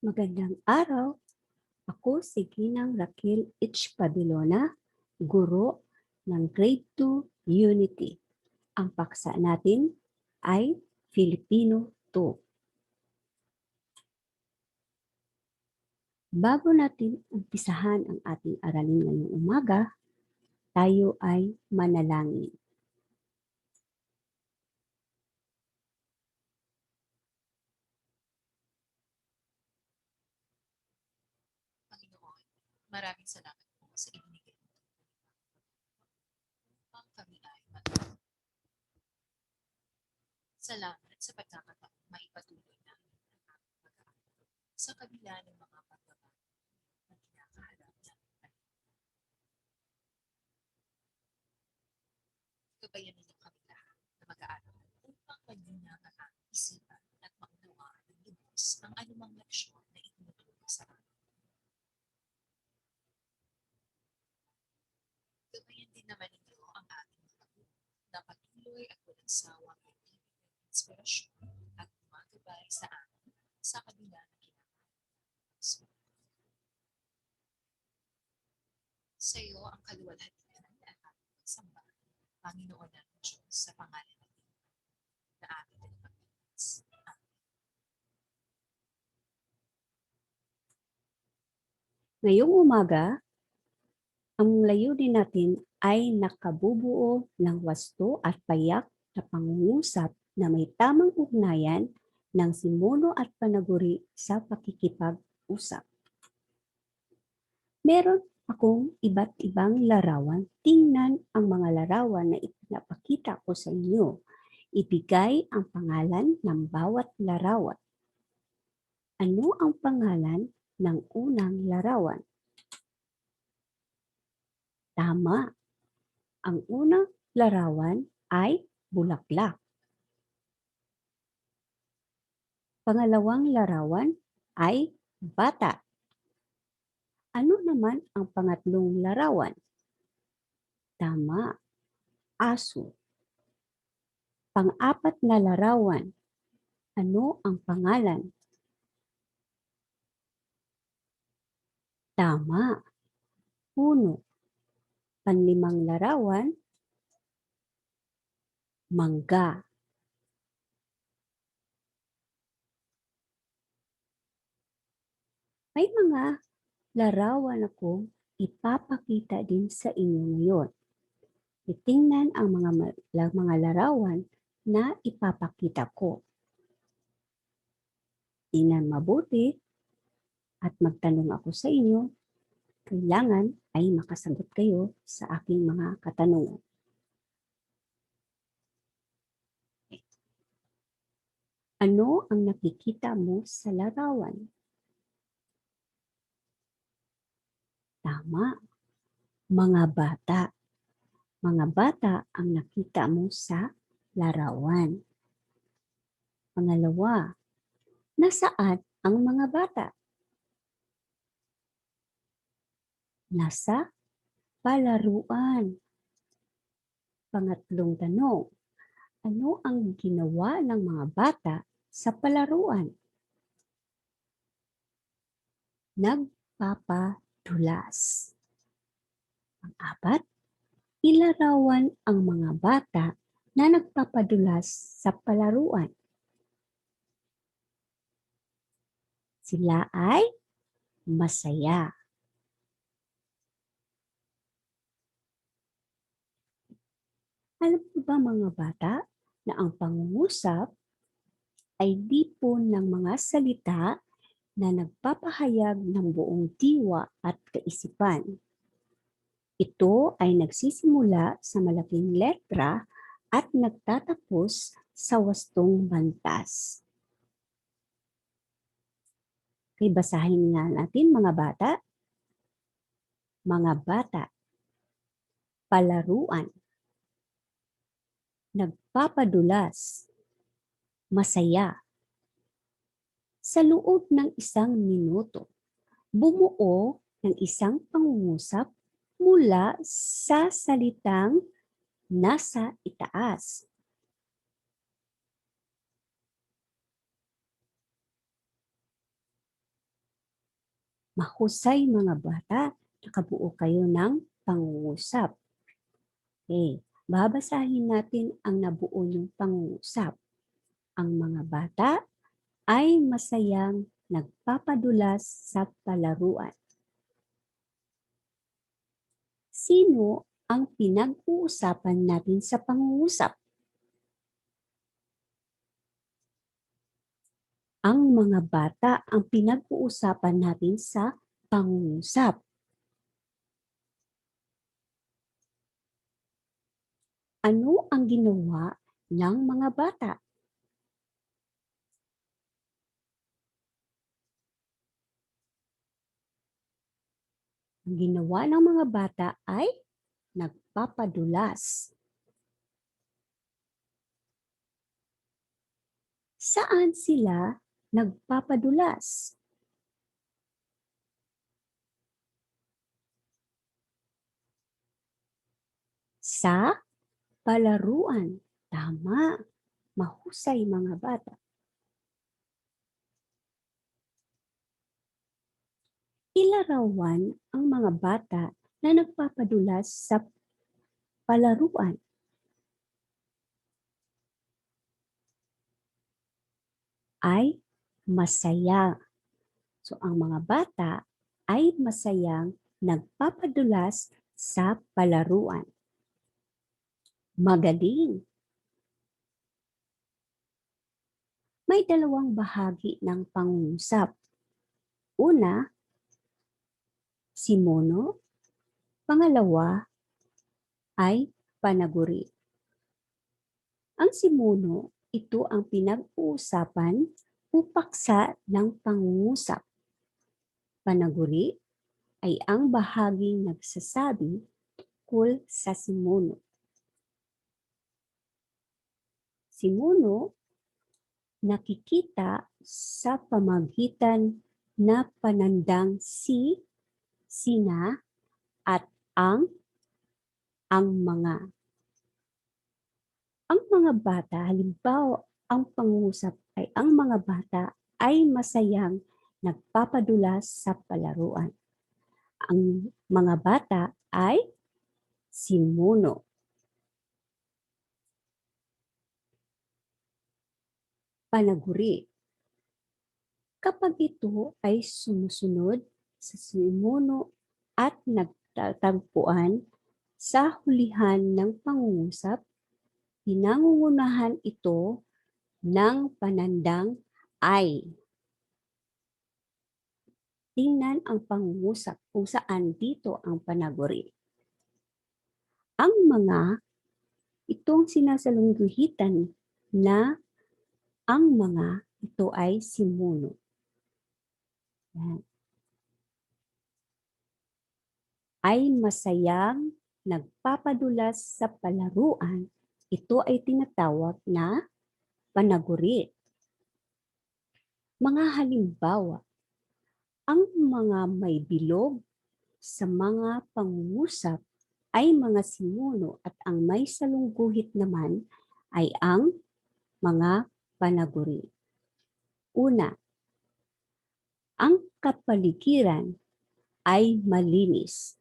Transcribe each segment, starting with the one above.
Magandang araw. Ako si Ginang Raquel H. Padilona, guro ng Grade 2 Unity. Ang paksa natin ay Filipino 2. Bago natin umpisahan ang ating aralin ngayong umaga, tayo ay manalangin. Panginoon, maraming salamat po sa ibinigay mo. Ang kami ay salamat sa pagkakataong maipatuloy namin ang aming pag-aaral sa kabila ng mga pagbabago na kinakaharap namin. Gabayan ninyo kami lahat na mag-aaral upang malinang ang aming isipan at maunawaan ng lubos ang anumang leksyon na itinuturo sa amin. Gabayan din naman ninyo ang ating mga guro na patuloy at walang sawang nagbibigay ng inspirasyon at gumagabay sa amin sa kabila ng kinakaharap. Sa iyo ang kaluwalhatian at ating pagsamba, Panginoon natin Diyos, sa pangalan ng na ating pinagpapalinis. Ngayong umaga, ang layunin natin ay nakabubuo ng wasto at payak na pangungusap na may tamang ugnayan ng simuno at panaguri sa pakikipag-usap. Meron akong iba't ibang larawan. Tingnan ang mga larawan na ipinapakita ko sa inyo. Ibigay ang pangalan ng bawat larawan. Ano ang pangalan ng unang larawan? Tama. Ang unang larawan ay bulaklak. Pangalawang larawan ay bata. Ano naman ang pangatlong larawan? Tama, aso. Pang-apat na larawan, ano ang pangalan? Tama, puno. Panlimang larawan, mangga. May mga larawan akong ipapakita din sa inyo ngayon. Titingnan ang mga larawan na ipapakita ko. Tingnan mabuti at magtanong ako sa inyo. Kailangan ay makasagot kayo sa aking mga katanungan. Ano ang nakikita mo sa larawan? Tama, mga bata. Mga bata ang nakita mo sa larawan. Pangalawa, nasaan ang mga bata? Nasa palaruan. Pangatlong tanong, ano ang ginawa ng mga bata sa palaruan? Nagpapadulas. Pang-apat, ilarawan ang mga bata na nagpapadulas sa palaruan. Sila ay masaya. Alam mo ba mga bata na ang pangungusap ay dipon ng mga salita na nagpapahayag ng buong diwa at kaisipan. Ito ay nagsisimula sa malaking letra at nagtatapos sa wastong bantas. Kaya basahin nga natin mga bata. Mga bata, palaruan, nagpapadulas, masaya. Sa loob ng isang minuto, bumuo ng isang pangungusap mula sa salitang nasa itaas. Mahusay mga bata, nakabuo kayo ng pangungusap. Okay, babasahin natin ang nabuo niyong pangungusap. Ang mga bata ay masayang nagpapadulas sa palaruan. Sino ang pinag-uusapan natin sa pangungusap? Ang mga bata ang pinag-uusapan natin sa pangungusap. Ano ang ginawa ng mga bata? Ang ginawa ng mga bata ay nagpapadulas. Saan sila nagpapadulas? Sa palaruan. Tama. Mahusay mga bata. Ilarawan ang mga bata na nagpapadulas sa palaruan. Ay masaya. So ang mga bata ay masayang nagpapadulas sa palaruan. Magaling. May dalawang bahagi ng pangungusap. Una, si Mono. Pangalawa ay panaguri. Ang simuno, ito ang pinag-uusapan o paksa ng pangungusap. Panaguri ay ang bahaging nagsasabi tungkol sa simuno. Simuno, nakikita sa pamagitan na panandang si, sina, at ang mga. Ang mga bata, halimbawa, ang pangungusap ay ang mga bata ay masayang nagpapadulas sa palaruan. Ang mga bata ay simuno. Panaguri. Kapag ito ay sumusunod sa simuno at nagtatagpuan sa hulihan ng pangungusap, pinangungunahan ito ng panandang ay. Tingnan ang pangungusap kung saan dito ang panaguri. Ang mga, itong sinasalungguhitan na ang mga ito ay simuno. Yan. Ay masayang nagpapadulas sa palaruan, ito ay tinatawag na panaguri. Mga halimbawa, ang mga may bilog sa mga pangungusap ay mga simuno at ang may salungguhit naman ay ang mga panaguri. Una, ang kapaligiran ay malinis.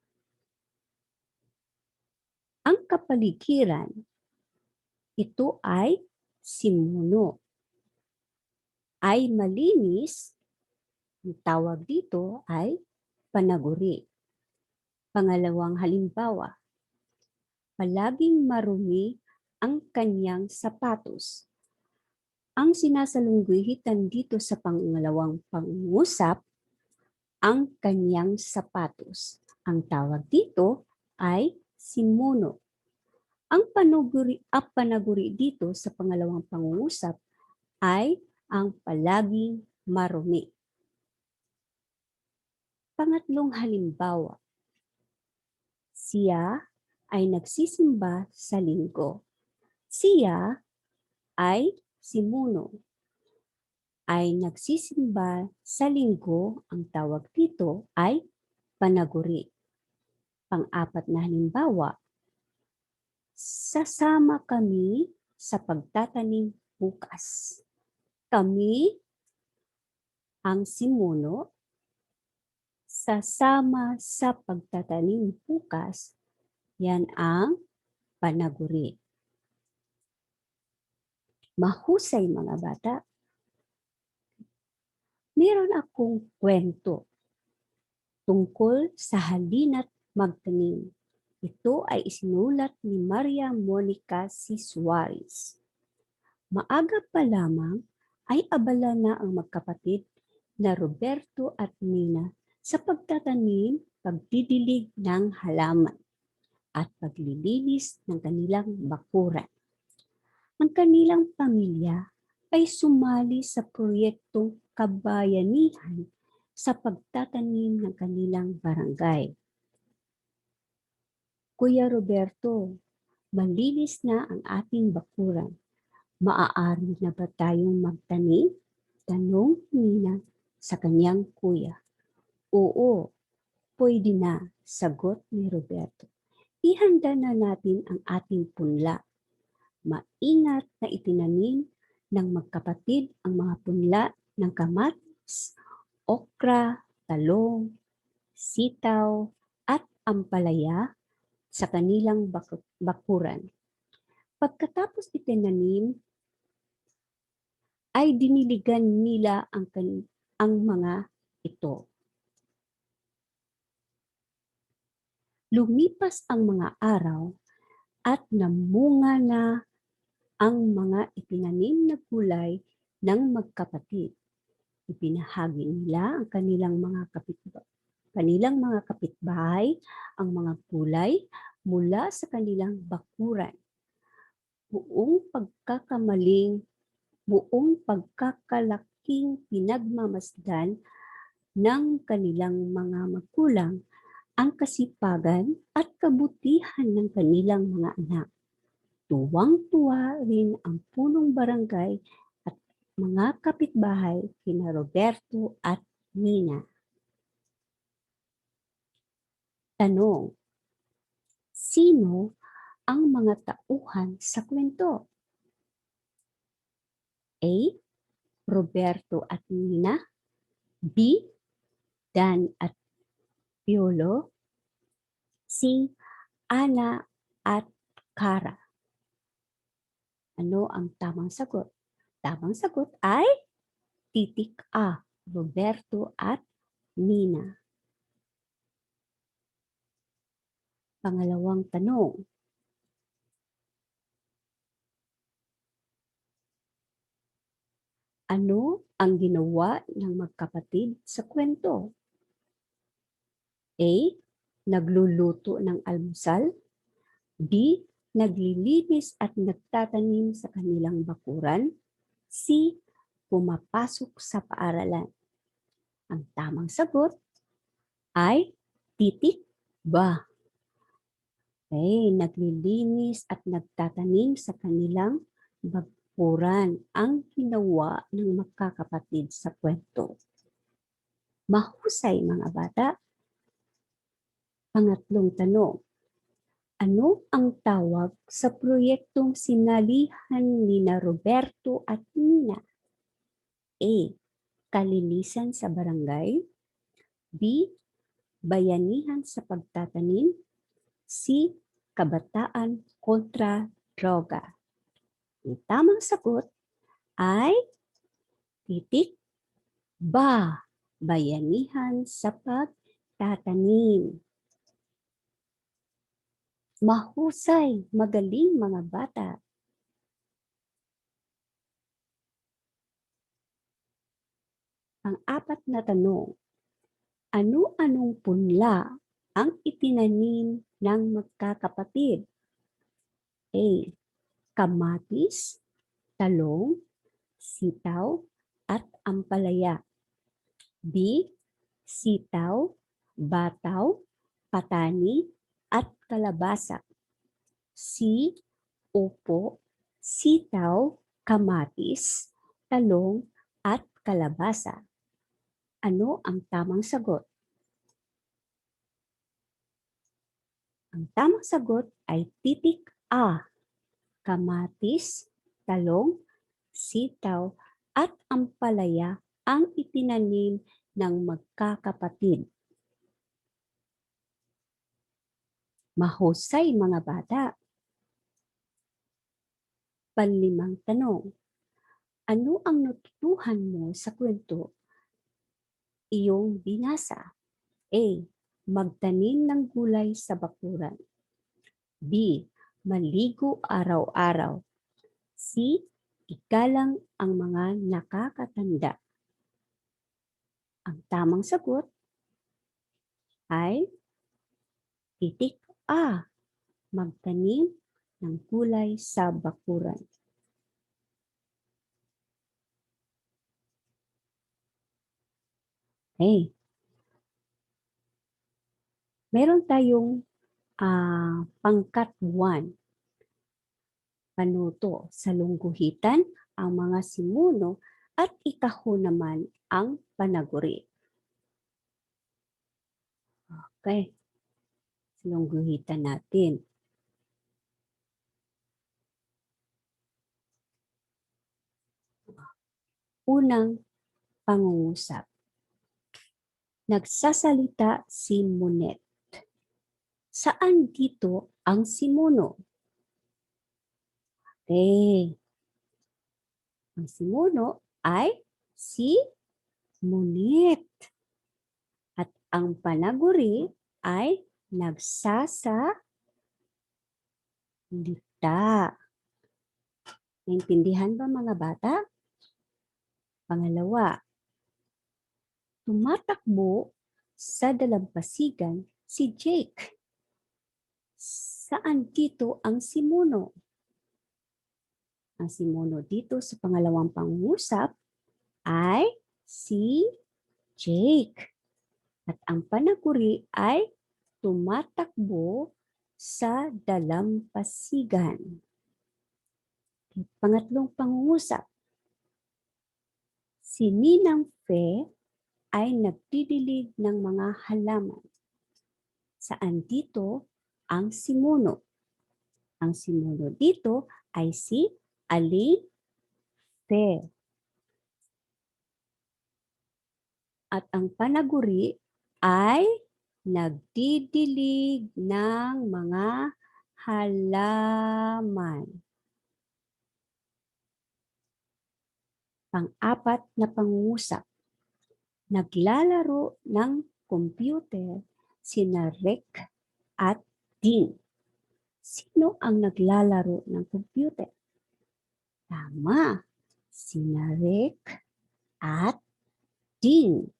Ang kapaligiran, ito ay simuno. Ay malinis, ang tawag dito ay panaguri. Pangalawang halimbawa, palaging marumi ang kanyang sapatos. Ang sinasalungguhitan dito sa pangalawang pangungusap, ang kanyang sapatos. Ang tawag dito ay simuno. Ang panaguri dito sa pangalawang pangungusap ay ang palaging marumi. Pangatlong halimbawa, siya ay nagsisimba sa linggo. Siya ay simuno. Ay nagsisimba sa linggo, ang tawag dito ay panaguri. Pang-apat na halimbawa, sasama kami sa pagtatanim bukas. Kami ang simuno, sasama sa pagtatanim bukas, yan ang panaguri. Mahusay mga bata. Meron akong kwento tungkol sa halina't magtanim. Ito ay isinulat ni Maria Monica C. Suarez. Maaga pa lamang ay abala na ang magkapatid na Roberto at Nina sa pagtatanim, pagdidilig ng halaman at paglilinis ng kanilang bakuran. Ang kanilang pamilya ay sumali sa proyektong kabayanihan sa pagtatanim ng kanilang barangay. Kuya Roberto, malinis na ang ating bakuran. Maaari na ba tayong magtanim? Tanong Nina sa kanyang kuya. Oo, pwede na, sagot ni Roberto. Ihanda na natin ang ating punla. Maingat na itinanim ng magkapatid ang mga punla ng kamatis, okra, talong, sitaw, at ampalaya sa kanilang bakuran. Pagkatapos itinanim, ay diniligan nila ang mga ito. Lumipas ang mga araw at namunga na ang mga itinanim na gulay ng magkapatid. Ipinahagi nila ang kanilang mga kapitbahay ang mga gulay mula sa kanilang bakuran. Buong pagkakalaking pinagmamasdan ng kanilang mga magulang ang kasipagan at kabutihan ng kanilang mga anak. Tuwang-tuwa rin ang punong barangay at mga kapitbahay kina Roberto at Nina. Tanong, sino ang mga tauhan sa kwento? A. Roberto at Nina. B. Dan at Piolo. C. Ana at Cara. Ano ang tamang sagot? Tamang sagot ay titik A. Roberto at Nina. Pangalawang tanong. Ano ang ginawa ng magkapatid sa kwento? A. Nagluluto ng almusal. B. Naglilinis at nagtatanim sa kanilang bakuran. C. Pumapasok sa paaralan. Ang tamang sagot ay titik ba. Okay, naglilinis at nagtatanim sa kanilang bakuran ang ginawa ng magkakapatid sa kwento. Mahusay mga bata. Pangatlong tanong. Ano ang tawag sa proyektong sinalihan ni Roberto at Nina? A. Kalinisan sa barangay. B. Bayanihan sa pagtatanim. C. Kabataan kontra droga. Ang tamang sagot ay titik ba. Bayanihan sa pagtatanim. Mahusay, magaling mga bata. Ang apat na tanong. Ano-anong punla ang itinanim ng magkakapatid? A. Kamatis, talong, sitaw, at ampalaya. B. Sitaw, bataw, patani, at kalabasa. C. Upo, sitaw, kamatis, talong, at kalabasa. Ano ang tamang sagot? Ang tamang sagot ay titik A. Kamatis, talong, sitaw, at ampalaya ang itinanim ng magkakapatid. Mahusay mga bata. Panlimang tanong. Ano ang natutuhan mo sa kwento iyong binasa? A. Magtanim ng gulay sa bakuran. B. Maligo araw-araw. C. Igalang ang mga nakakatanda. Ang tamang sagot ay titik A. Magtanim ng gulay sa bakuran. Okay. Meron tayong pangkat 1. Panuto sa lungguhitan ang mga simuno at ikaho naman ang panaguri. Okay. Lungguhitan natin. Unang pangungusap. Nagsasalita si Monet. Saan dito ang simuno? Okay. Ang simuno ay si Monet. At ang panaguri ay nagsasalita. Naintindihan ba mga bata? Pangalawa, tumatakbo sa dalampasigan si Jake. Saan dito ang simuno? Ang simuno dito sa pangalawang pangungusap ay si Jake. At ang panaguri ay tumatakbo sa dalampasigan. Pangatlong pangungusap. Si Ninang Fe ay nagdidilig ng mga halaman. Saan dito ang simuno? Ang simuno dito ay si Aling Fe. At ang panaguri ay nagdidilig ng mga halaman. Pang-apat na pangungusap. Naglalaro ng computer sina Rick at Dean. Sino ang naglalaro ng computer? Tama, sina Rick at Dean.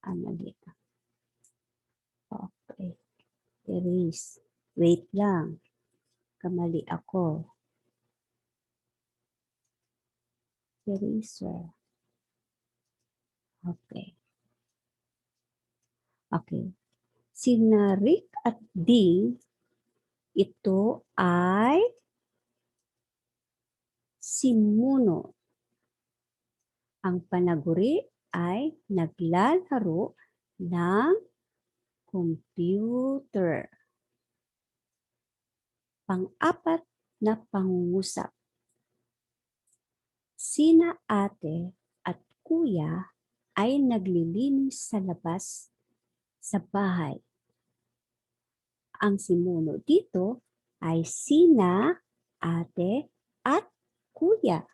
Ano dito? Okay. Erase. Wait lang. Kamali ako. Eraser. Okay. Okay. Sina Rick at Dean, ito ay simuno. Ang panaguri ay naglalaro ng computer. Pang-apat na pangungusap. Sina ate at kuya ay naglilinis sa labas sa bahay. Ang simuno dito ay sina ate at kuya.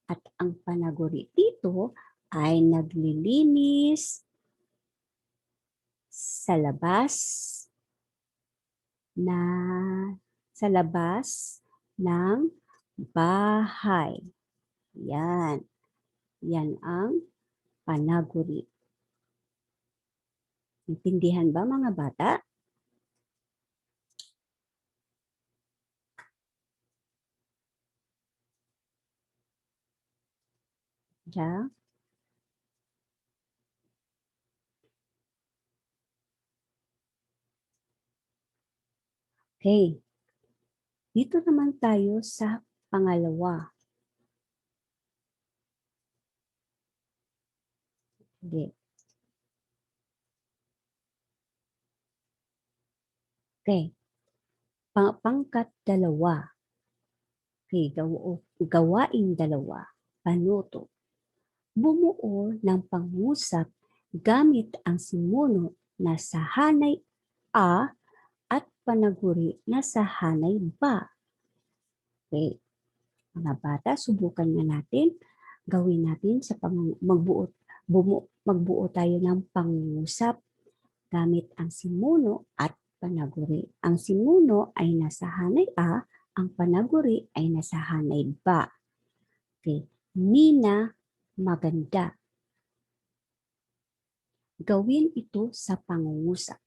At ang panaguri dito ay naglilinis sa labas ng bahay. Yan. Yan ang panaguri. Intindihan ba mga bata? Yeah. Okay. Dito naman tayo sa pangalawa. Okay. Okay. Pangkat dalawa. Okay, gawaing dalawa. Panuto. Bumuo ng pangusap gamit ang simuno na sa hanay a at panaguri na sa hanay ba. Okay. Mga bata, subukan nga natin. Gawin natin sa magbuo tayo ng pangungusap gamit ang simuno at panaguri. Ang simuno ay nasa hanay A, ang panaguri ay nasa hanay ba. Okay. Nina, maganda. Gawin ito sa pangungusap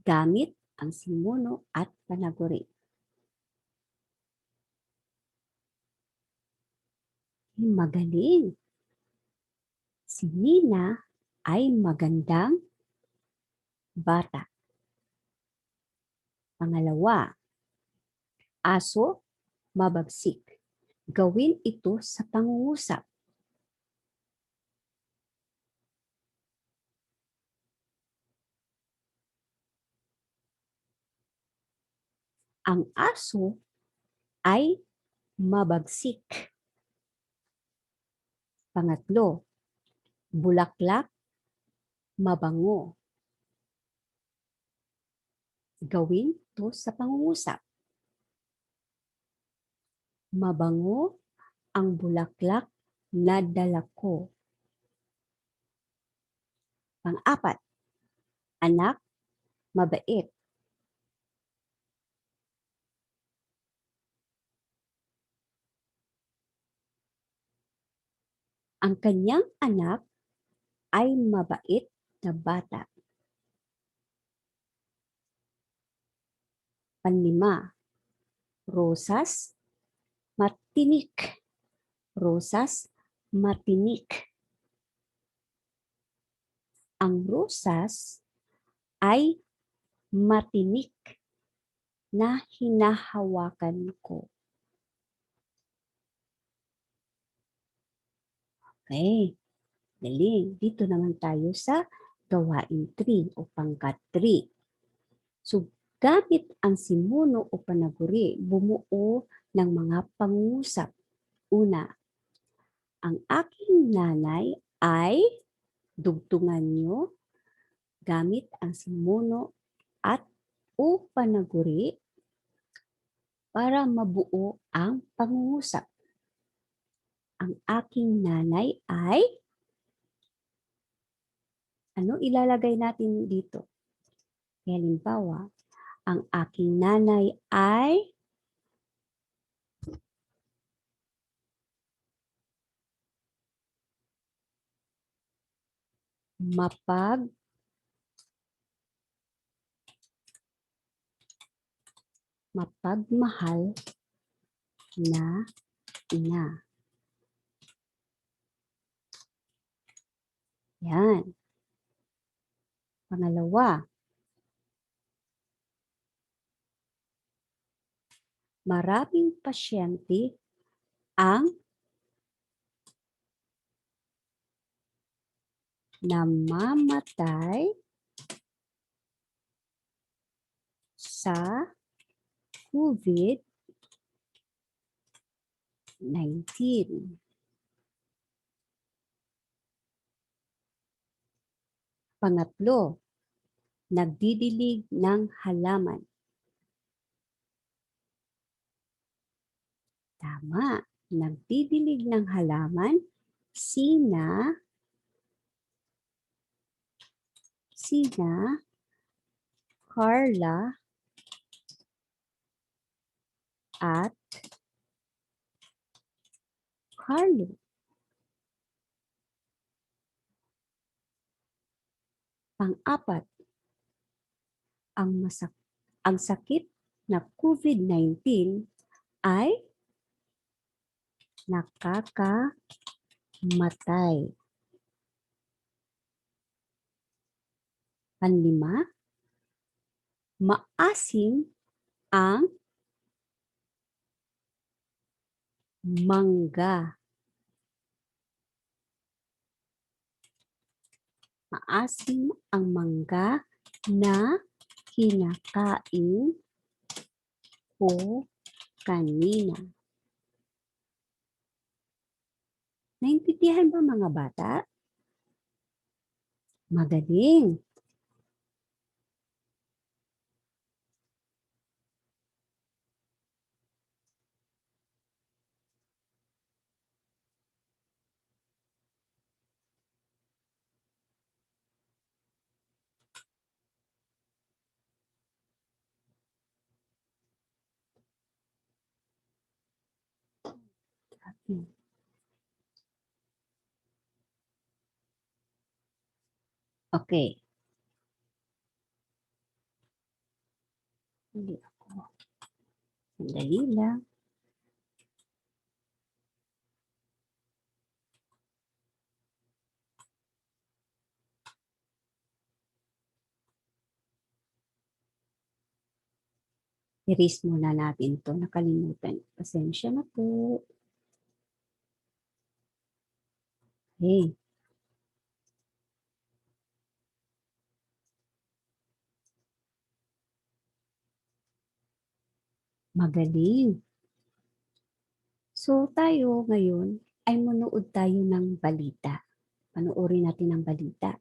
gamit ang simuno at panaguri. Magaling. Si Nina ay magandang bata. Pangalawa, aso, mabagsik. Gawin ito sa pangungusap. Ang aso ay mabagsik. Pangatlo, bulaklak, mabango. Gawin ito sa pangungusap. Mabango ang bulaklak na dala ko. Pang-apat, anak, mabait. Ang kanyang anak ay mabait na bata. Panlima, rosas, matinik. Rosas, matinik. Ang rosas ay matinik na hinahawakan ko. Okay, galing. Dito naman tayo sa gawain 3 o pangkat 3. So, gamit ang simuno o panaguri, bumuo ng mga pangungusap. Una, ang aking nanay ay dugtungan nyo gamit ang simuno at o panaguri para mabuo ang pangungusap. Ang aking nanay ay, ano ilalagay natin dito? Halimbawa, ang aking nanay ay mapagmahal na ina. Yan. Pangalawa, maraming pasyente ang namamatay sa COVID-19. Pangatlo, nagdidilig ng halaman. Tama, nagdidilig ng halaman sina Carla at Carlo. Pang-apat, ang sakit na COVID-19 ay nakakamatay. Panlima, maasim ang mangga. Maasim ang mangga na kinakain ko kanina. Naintindihan ba mga bata? Magaling. Okay. Hindi ako. Sandali lang. I-erase muna natin to. Nakalimutan. Pasensya na po. Okay. Magaling. So tayo ngayon ay manood tayo ng balita. Panoorin natin ang balita.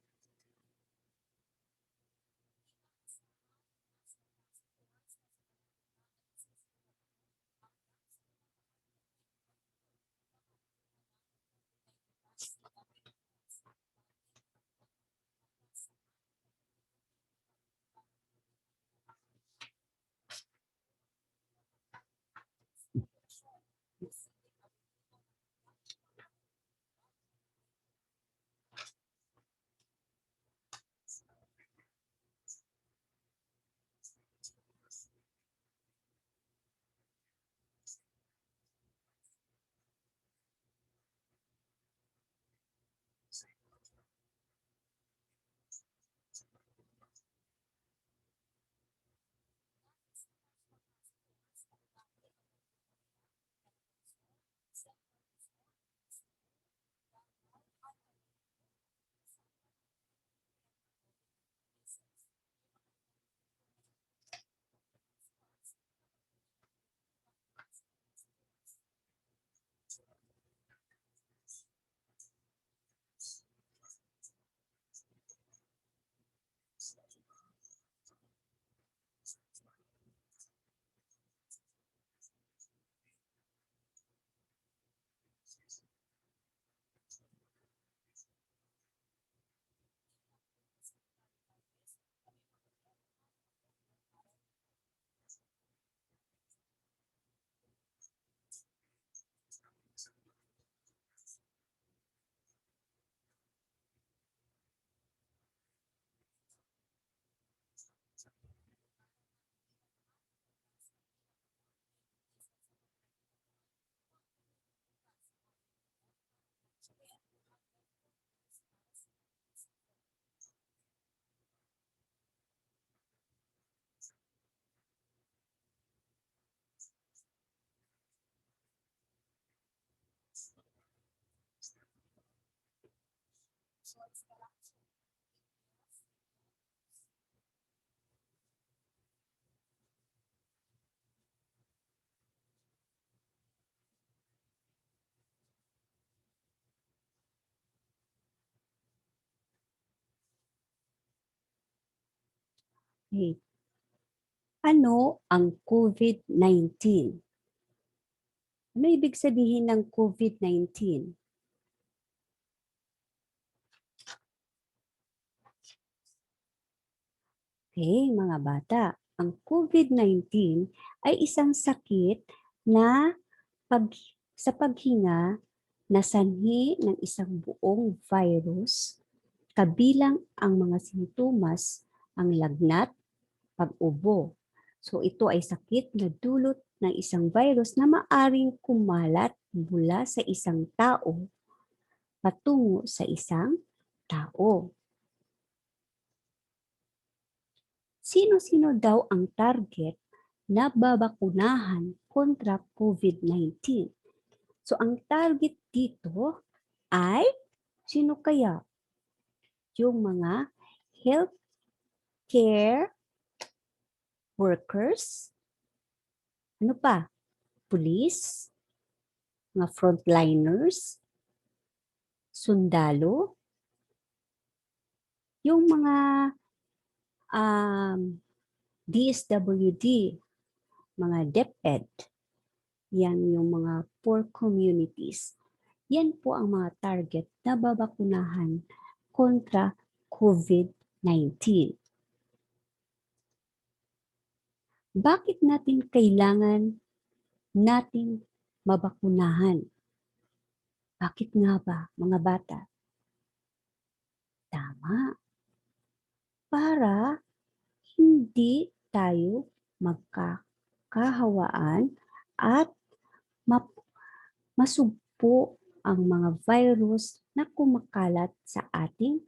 Okay. Ano ang COVID-19? Ano ibig sabihin ng COVID-19? Okay, mga bata, ang COVID-19 ay isang sakit na sa paghinga na sanhi ng isang buong virus, kabilang ang mga sintomas, ang lagnat, pag-ubo. So ito ay sakit na dulot ng isang virus na maaring kumalat mula sa isang tao patungo sa isang tao. Sino-sino daw ang target na babakunahan kontra COVID-19? So ang target dito ay sino kaya? Yung mga healthcare workers, ano pa? Police, mga frontliners, sundalo, yung mga DSWD, mga DepEd, yan yung mga poor communities. Yan po ang mga target na babakunahan kontra COVID-19. Bakit natin kailangan nating mabakunahan? Bakit nga ba, mga bata? Tama. Para hindi tayo magkakahawaan at masugpo ang mga virus na kumakalat sa ating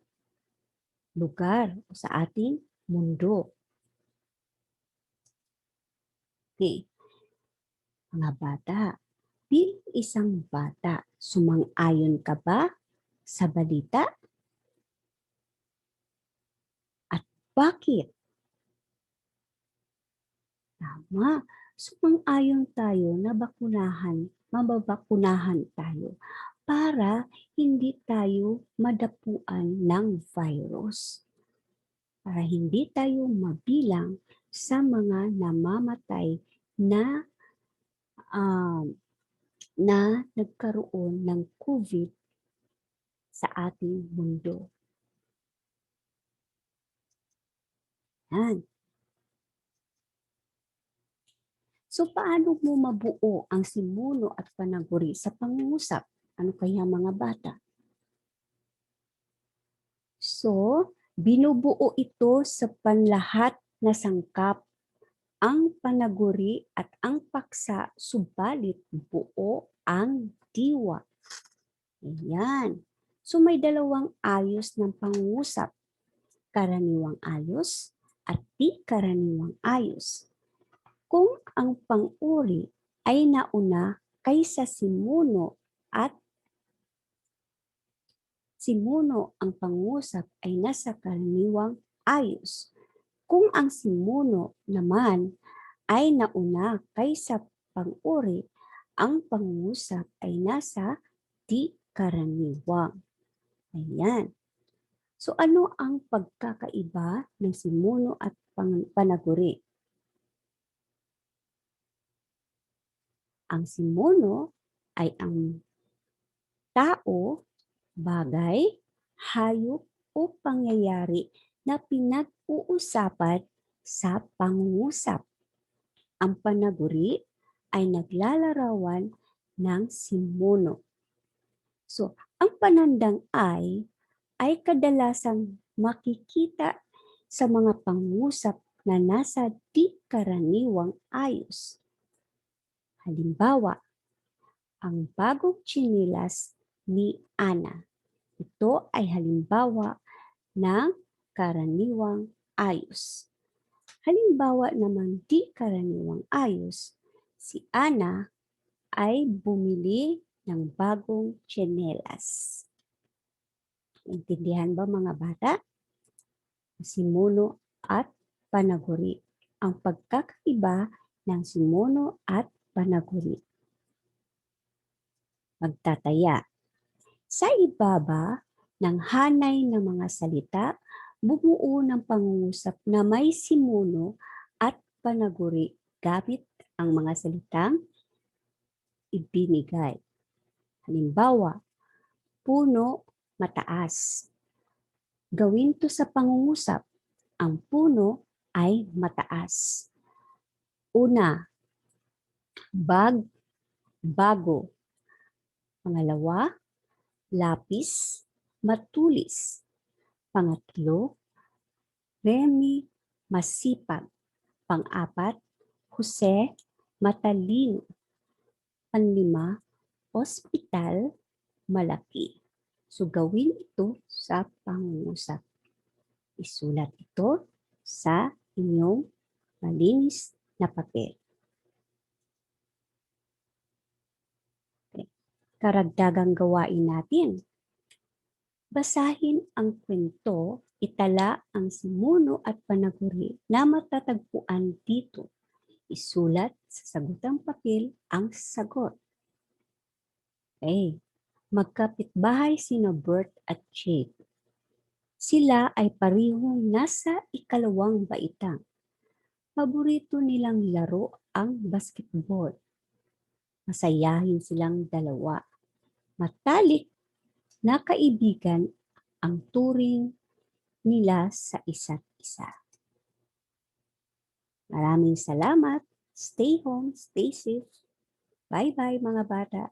lugar o sa ating mundo. Okay. Mga bata, bilang isang bata, sumang-ayon ka ba sa balita? At bakit? Tama. Sumang-ayon tayo na mababakunahan tayo para hindi tayo madapuan ng virus. Para hindi tayo mabilang sa mga namamatay na nagkaroon ng COVID sa ating mundo. Yan. So paano mo mabuo ang simuno at panaguri sa pangungusap? Ano kaya mga bata? So, binubuo ito sa panlahat na sangkap ang panaguri at ang paksa, subalit buo ang diwa. Ayan. So may dalawang ayos ng pangungusap. Karaniwang ayos at di karaniwang ayos. Kung ang pang-uri ay nauna kaysa simuno at simuno ang pangusap ay nasa karaniwang ayos. Kung ang simuno naman ay nauna kaysa pang-uri, ang pangusap ay nasa di karaniwang. Ayan. So ano ang pagkakaiba ng simuno at panaguri? Ang simuno ay ang tao, bagay, hayop o pangyayari na pinag-uusapan sa pangungusap. Ang panaguri ay naglalarawan ng simuno. So, ang panandang ay kadalasang makikita sa mga pangungusap na nasa di karaniwang ayos. Halimbawa, ang bagong tsinilas ni Ana. Ito ay halimbawa ng karaniwang ayos. Halimbawa naman di karaniwang ayos, si Ana ay bumili ng bagong tsinelas. Intindihan ba mga bata? Simuno at panaguri. Ang pagkakaiba ng simuno at panaguri. Magtataya. Sa ibaba ng hanay ng mga salita, bumuo ng pangungusap na may simuno at panaguri gamit ang mga salitang ibinigay. Halimbawa, puno, mataas. Gawin to sa pangungusap. Ang puno ay mataas. Una, bago. Pangalawa, lapis, matulis. Pangatlo, Remy, masipag. Pang-apat, Jose, matalino. Panlima, ospital, malaki. So gawin ito sa pangungusap. Isulat ito sa inyong malinis na papel. Okay. Karagdagang gawain natin. Basahin ang kwento, itala ang simuno at panaguri na matatagpuan dito. Isulat sa sagutang papel ang sagot. Okay. Magkapitbahay sina Bert at Jake. Sila ay parihong nasa ikalawang baitang. Paborito nilang laro ang basketball. Masayahin silang dalawa. Matalik na kaibigan ang turing nila sa isa't isa. Maraming salamat. Stay home, stay safe. Bye-bye mga bata.